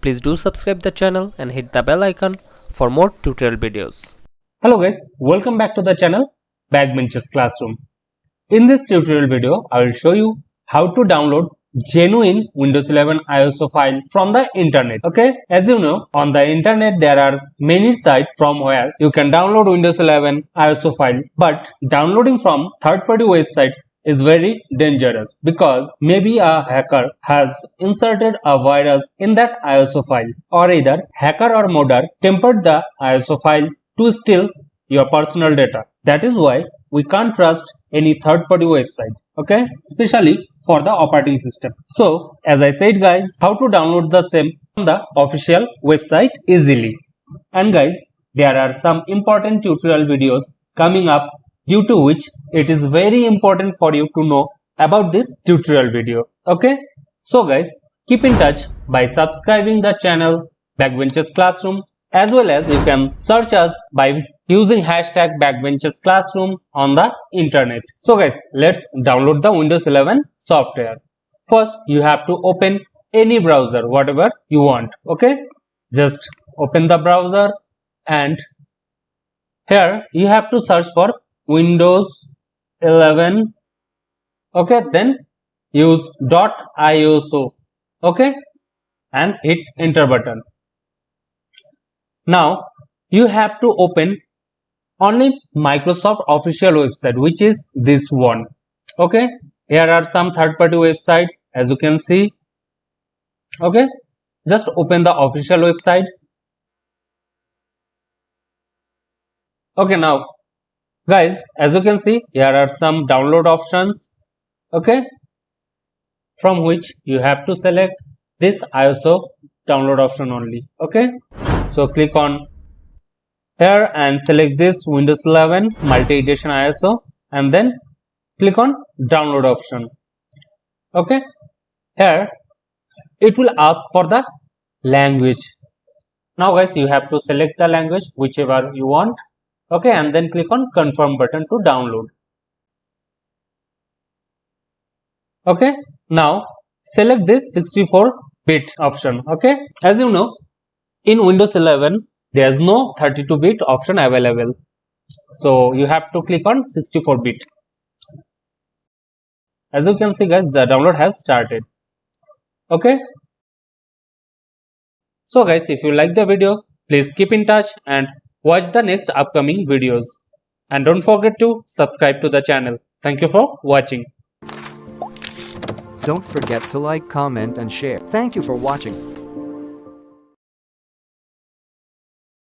Please do subscribe the channel and hit the bell icon for more tutorial videos. Hello guys, welcome back to the channel Backbenchers Classroom. In this tutorial video, I will show you how to download genuine Windows 11 ISO file from the internet. Okay, as you know, on the internet there are many sites from where you can download Windows 11 ISO file, but downloading from third-party website is very dangerous because maybe a hacker has inserted a virus in that ISO file, or either hacker or modder tempered the ISO file to steal your personal data. That is why we can't trust any third-party website, okay, especially for the operating system. So as I said guys, how to download the same from the official website easily. And guys, there are some important tutorial videos coming up, due to which it is very important for you to know about this tutorial video. Okay, so guys, keep in touch by subscribing the channel Backbenchers Classroom, as well as you can search us by using hashtag Backbenchers Classroom on the internet. So guys, let's download the Windows 11 software. First, you have to open any browser, whatever you want. Okay, just open the browser, and here you have to search for Windows 11. Okay, then use .iso. Okay, and hit enter button. Now you have to open only Microsoft official website, which is this one. Okay, here are some third-party website, as you can see. Okay, just open the official website. Okay, now guys, as you can see, here are some download options, okay, from which you have to select this ISO download option only. Okay, so click on here and select this Windows 11 multi-edition ISO, and then click on download option. Okay, here it will ask for the language. Now guys, you have to select the language whichever you want. Okay, and then click on confirm button to download. Okay, now select this 64-bit option. Okay, as you know, in Windows 11 there is no 32-bit option available, so you have to click on 64-bit. As you can see guys, the download has started. Okay, so guys, if you like the video, please keep in touch and watch the next upcoming videos, and don't forget to subscribe to the channel. Thank you for watching. Don't forget to like, comment and share. Thank you for watching.